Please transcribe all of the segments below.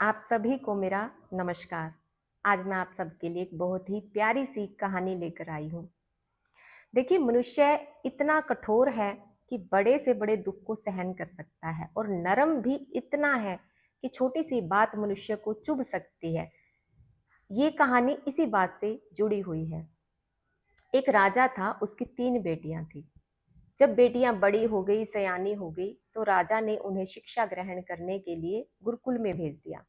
आप सभी को मेरा नमस्कार। आज मैं आप सबके लिए एक बहुत ही प्यारी सी कहानी लेकर आई हूँ। देखिए, मनुष्य इतना कठोर है कि बड़े से बड़े दुख को सहन कर सकता है और नरम भी इतना है कि छोटी सी बात मनुष्य को चुभ सकती है। ये कहानी इसी बात से जुड़ी हुई है। एक राजा था, उसकी 3 बेटियां थी। जब बेटियां बड़ी हो गई, सयानी हो गई, तो राजा ने उन्हें शिक्षा ग्रहण करने के लिए गुरुकुल में भेज दिया।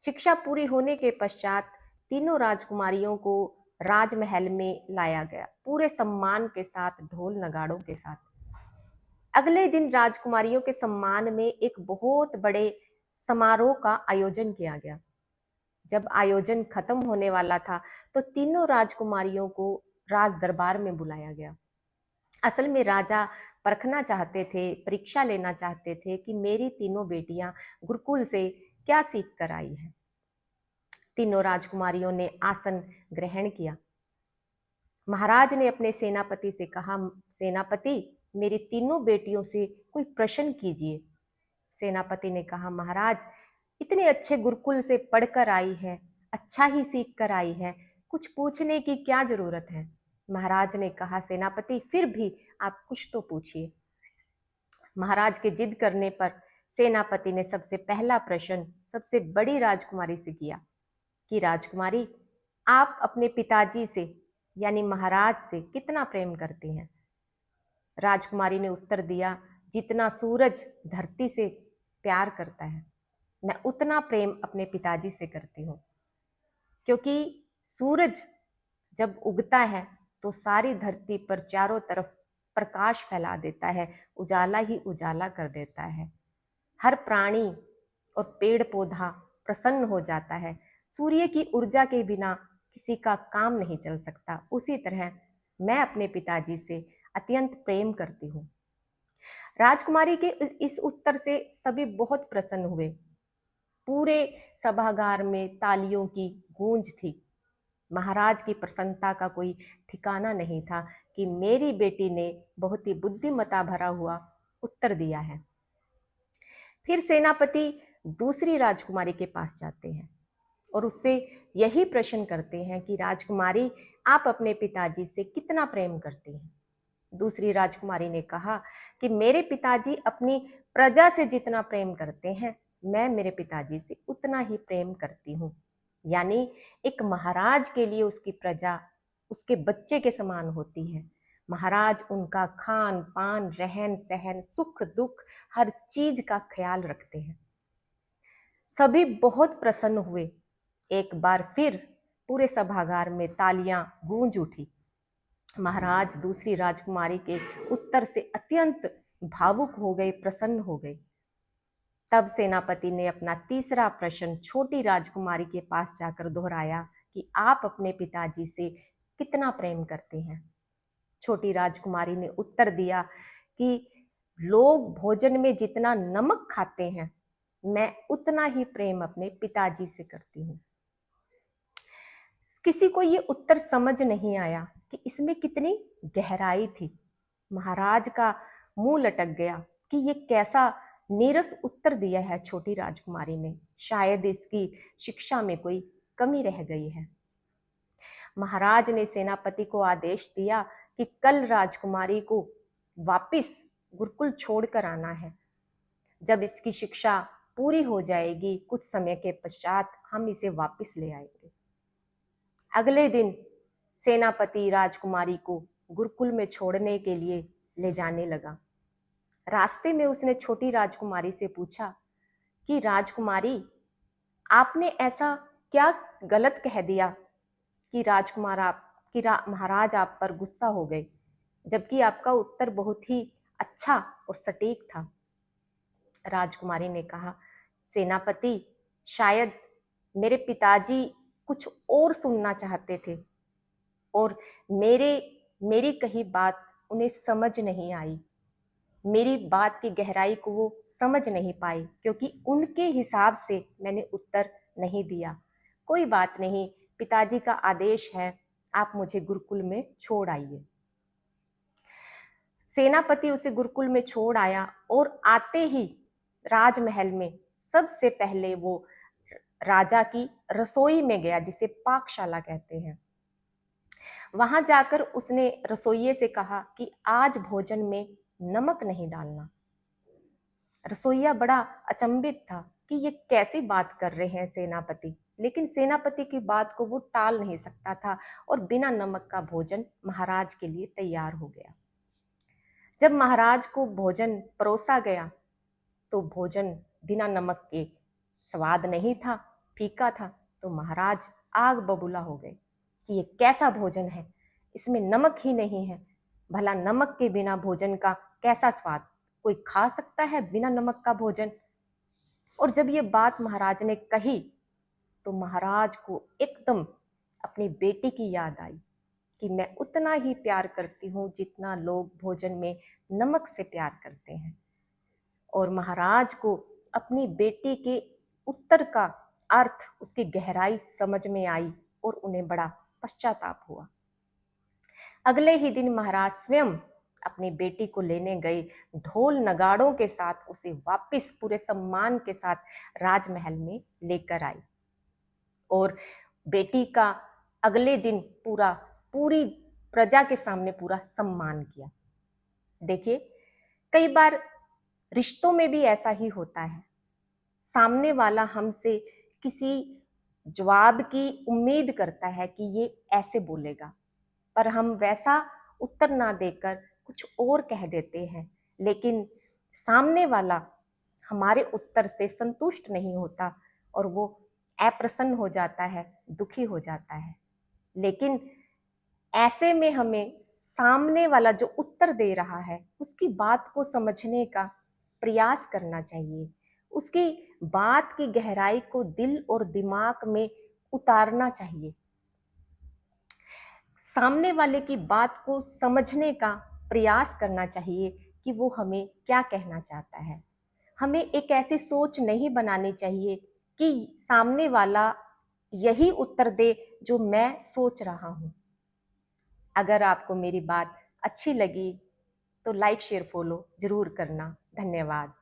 शिक्षा पूरी होने के पश्चात तीनों राजकुमारियों को राजमहल में लाया गया, पूरे सम्मान के साथ, ढोल नगाड़ों के साथ। अगले दिन राजकुमारियों के सम्मान में एक बहुत बड़े समारोह का आयोजन किया गया। जब आयोजन खत्म होने वाला था, तो तीनों राजकुमारियों को राज दरबार में बुलाया गया। असल में राजा परखना चाहते थे, परीक्षा लेना चाहते थे कि मेरी तीनों बेटियां गुरुकुल से क्या सीख कर आई है। तीनों राजकुमारियों ने आसन ग्रहण किया। महाराज ने अपने सेनापति से कहा, सेनापति, मेरी तीनों बेटियों से कोई प्रश्न कीजिए। सेनापति ने कहा, महाराज, इतने अच्छे गुरुकुल से पढ़कर आई है, अच्छा ही सीख कर आई है, कुछ पूछने की क्या जरूरत है। महाराज ने कहा, सेनापति, फिर भी आप कुछ तो पूछिए। महाराज के जिद करने पर सेनापति ने सबसे पहला प्रश्न सबसे बड़ी राजकुमारी से किया कि राजकुमारी, आप अपने पिताजी से यानी महाराज से कितना प्रेम करती हैं। राजकुमारी ने उत्तर दिया, जितना सूरज धरती से प्यार करता है, मैं उतना प्रेम अपने पिताजी से करती हूँ। क्योंकि सूरज जब उगता है तो सारी धरती पर चारों तरफ प्रकाश फैला देता है, उजाला ही उजाला कर देता है। हर प्राणी और पेड़ पौधा प्रसन्न हो जाता है। सूर्य की ऊर्जा के बिना किसी का काम नहीं चल सकता। उसी तरह मैं अपने पिताजी से अत्यंत प्रेम करती हूँ। राजकुमारी के इस उत्तर से सभी बहुत प्रसन्न हुए। पूरे सभागार में तालियों की गूंज थी। महाराज की प्रसन्नता का कोई ठिकाना नहीं था कि मेरी बेटी ने बहुत ही बुद्धिमता भरा हुआ उत्तर दिया है। फिर सेनापति दूसरी राजकुमारी के पास जाते हैं और उससे यही प्रश्न करते हैं कि राजकुमारी, आप अपने पिताजी से कितना प्रेम करती हैं। दूसरी राजकुमारी ने कहा कि मेरे पिताजी अपनी प्रजा से जितना प्रेम करते हैं, मैं मेरे पिताजी से उतना ही प्रेम करती हूँ। यानी एक महाराज के लिए उसकी प्रजा उसके बच्चे के समान होती है। महाराज उनका खान पान, रहन सहन, सुख दुख, हर चीज का ख्याल रखते हैं। सभी बहुत प्रसन्न हुए। एक बार फिर पूरे सभागार में तालियां गूंज उठी। महाराज दूसरी राजकुमारी के उत्तर से अत्यंत भावुक हो गए, प्रसन्न हो गए। तब सेनापति ने अपना तीसरा प्रश्न छोटी राजकुमारी के पास जाकर दोहराया कि आप अपने पिताजी से कितना प्रेम करते हैं। छोटी राजकुमारी ने उत्तर दिया कि लोग भोजन में जितना नमक खाते हैं, मैं उतना ही प्रेम अपने पिताजी से करती हूँ। किसी को ये उत्तर समझ नहीं आया कि इसमें कितनी गहराई थी। महाराज का मुंह लटक गया कि ये कैसा नीरस उत्तर दिया है छोटी राजकुमारी ने। शायद इसकी शिक्षा में कोई कमी रह गई है। महाराज ने सेनापति को आदेश दिया कि कल राजकुमारी को वापिस गुरुकुल छोड़कर आना है। जब इसकी शिक्षा पूरी हो जाएगी, कुछ समय के पश्चात हम इसे वापिस ले आएंगे। अगले दिन सेनापति राजकुमारी को गुरुकुल में छोड़ने के लिए ले जाने लगा। रास्ते में उसने छोटी राजकुमारी से पूछा कि राजकुमारी, आपने ऐसा क्या गलत कह दिया कि महाराज आप पर गुस्सा हो गए, जबकि आपका उत्तर बहुत ही अच्छा और सटीक था। राजकुमारी ने कहा, सेनापति, शायद मेरे पिताजी कुछ और सुनना चाहते थे और मेरी कही बात उन्हें समझ नहीं आई। मेरी बात की गहराई को वो समझ नहीं पाई, क्योंकि उनके हिसाब से मैंने उत्तर नहीं दिया। कोई बात नहीं, पिताजी का आदेश है, आप मुझे गुरुकुल में छोड़ आइए। सेनापति उसे गुरुकुल में छोड़ आया और आते ही राजमहल में सबसे पहले वो राजा की रसोई में गया, जिसे पाकशाला कहते हैं। वहां जाकर उसने रसोइये से कहा कि आज भोजन में नमक नहीं डालना। रसोइया बड़ा अचंभित था कि ये कैसी बात कर रहे हैं सेनापति, लेकिन सेनापति की बात को वो टाल नहीं सकता था और बिना नमक का भोजन महाराज के लिए तैयार हो गया। जब महाराज को भोजन परोसा गया तो भोजन बिना नमक के स्वाद नहीं था, फीका था। तो महाराज आग बबूला हो गए कि ये कैसा भोजन है, इसमें नमक ही नहीं है। भला नमक के बिना भोजन का कैसा स्वाद, कोई खा सकता है बिना नमक का भोजन? और जब ये बात महाराज ने कही तो महाराज को एकदम अपनी बेटी की याद आई कि मैं उतना ही प्यार करती हूँ जितना लोग भोजन में नमक से प्यार करते हैं। और महाराज को अपनी बेटी के उत्तर का अर्थ, उसकी गहराई समझ में आई और उन्हें बड़ा पश्चाताप हुआ। अगले ही दिन महाराज स्वयं अपनी बेटी को लेने गए, ढोल नगाड़ों के साथ उसे वापस पूरे सम्मान के साथ राजमहल में लेकर आई और बेटी का अगले दिन पूरी प्रजा के सामने पूरा सम्मान किया। देखिए, कई बार रिश्तों में भी ऐसा ही होता है। सामने वाला हमसे किसी जवाब की उम्मीद करता है कि ये ऐसे बोलेगा, पर हम वैसा उत्तर ना देकर कुछ और कह देते हैं, लेकिन सामने वाला हमारे उत्तर से संतुष्ट नहीं होता और वो अप्रसन्न हो जाता है, दुखी हो जाता है। लेकिन ऐसे में हमें सामने वाला जो उत्तर दे रहा है उसकी बात को समझने का प्रयास करना चाहिए, उसकी बात की गहराई को दिल और दिमाग में उतारना चाहिए, सामने वाले की बात को समझने का प्रयास करना चाहिए कि वो हमें क्या कहना चाहता है। हमें एक ऐसी सोच नहीं बनानी चाहिए कि सामने वाला यही उत्तर दे जो मैं सोच रहा हूँ। अगर आपको मेरी बात अच्छी लगी तो लाइक शेयर फॉलो जरूर करना। धन्यवाद।